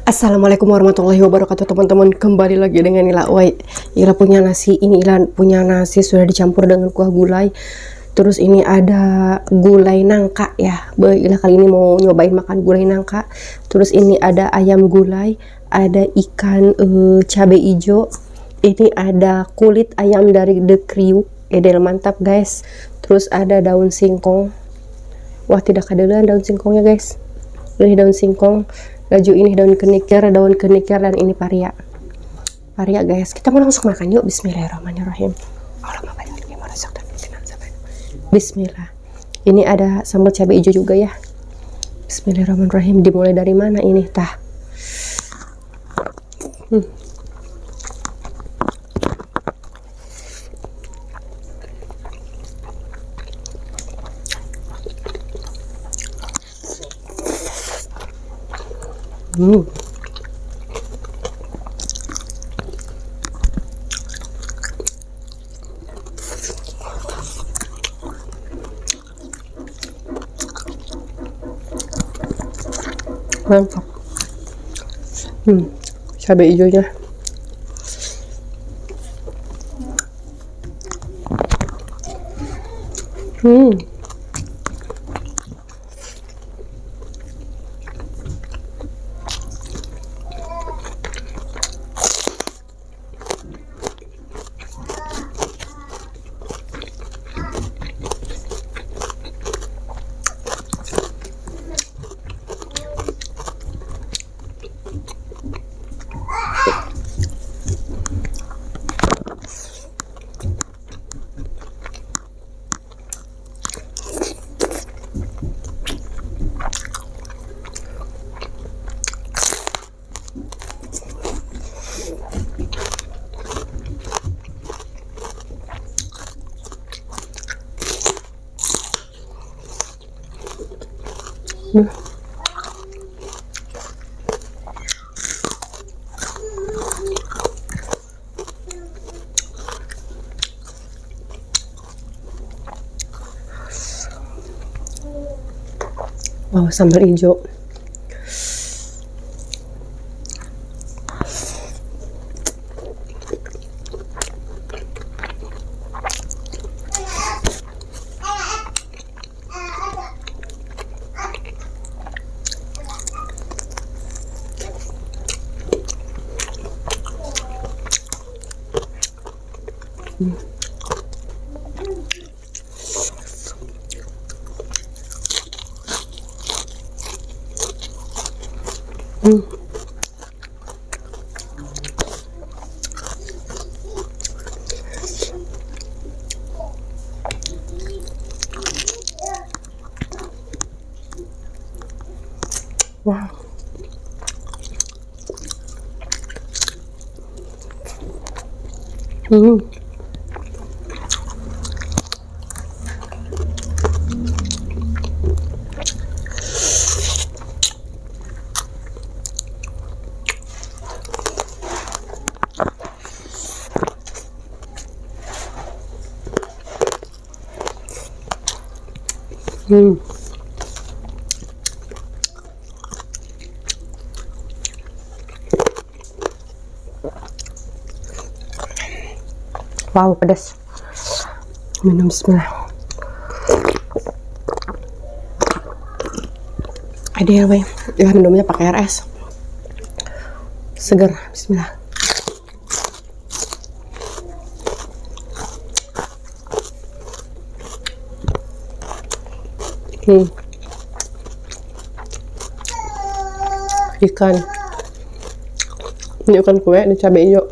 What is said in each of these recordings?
Assalamualaikum warahmatullahi wabarakatuh teman-teman, kembali lagi dengan Ila. Woi, Ila punya nasi, ini Ila punya nasi sudah dicampur dengan kuah gulai. Terus ini ada gulai nangka ya. Ila kali ini mau nyobain makan gulai nangka. Terus ini ada ayam gulai, ada ikan cabai hijau. Ini ada kulit ayam dari The Kriuk. Edel mantap guys. Terus ada daun singkong. Wah, tidak kedelan daun singkongnya guys. Ini daun singkong. Laju ini daun kenikir, dan ini paria guys. Kita mau langsung makan yuk. Bismillahirrahmanirrahim. Bismillah. Ini ada sambal cabai hijau juga ya. Bismillahirrahmanirrahim. Dimulai dari mana ini tah? Mantap. Cabai hijaunya. Wow, sambal hijau. Wow. Wow, pedas. Minum bismillah. Ada ya, Bay. Ya, minumnya pakai air es. Seger, bismillah. Ikan. Ini ikan kue, ini cabai hijau.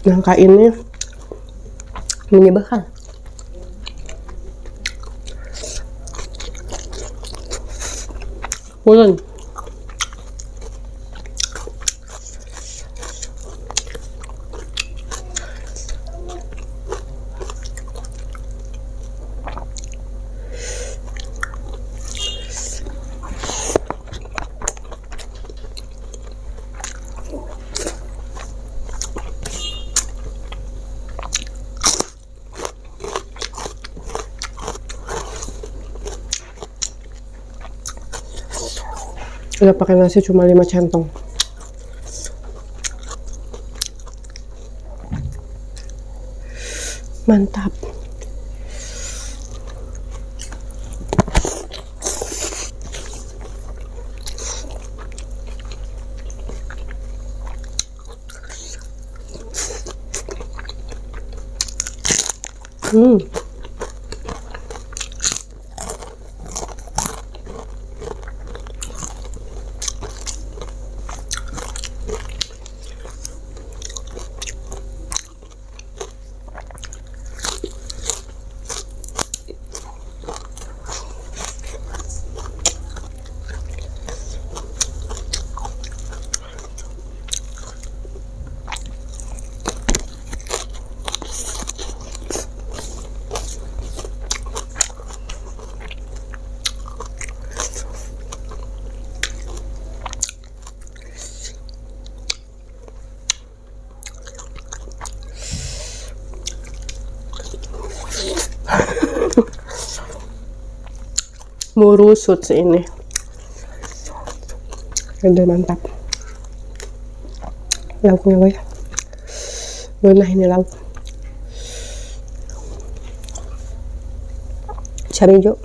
Nangka ini menyebalkan. Ulun. Udah pakai nasi cuma 5 centong. Mantap. Murusut sih ini. Udah mantap. Lauknya gue. Nah ini lauk. Cabai hijau.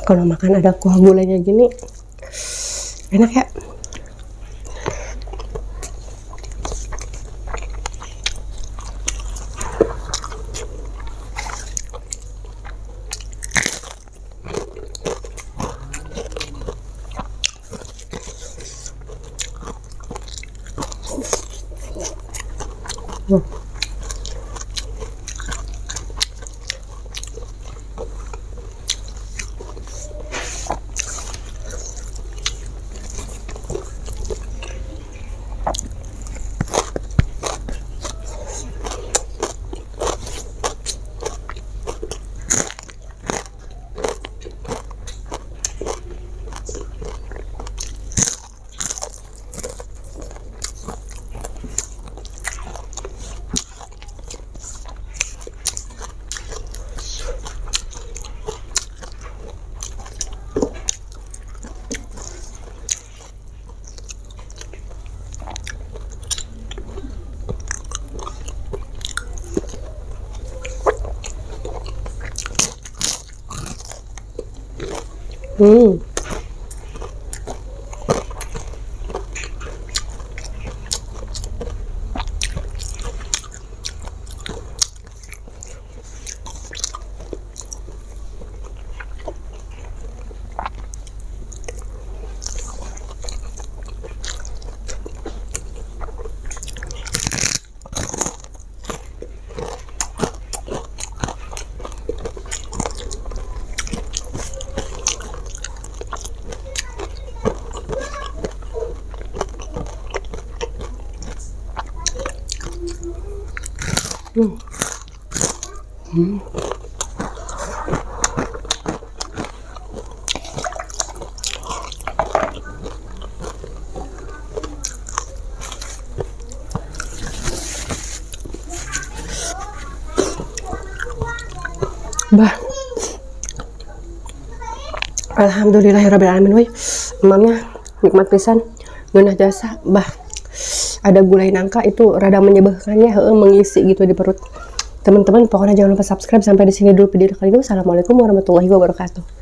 Kalau makan ada kuah gulainya gini enak ya. Hmm. Bah, alhamdulillahirrabbilalamin we. Emangnya nikmat pisan ngeunah jasa. Bah, ada gulai nangka itu rada menyebabkan ya, mengisi gitu di perut. Teman-teman pokoknya jangan lupa subscribe. Sampai di sini dulu video kali ini. Wassalamualaikum warahmatullahi wabarakatuh.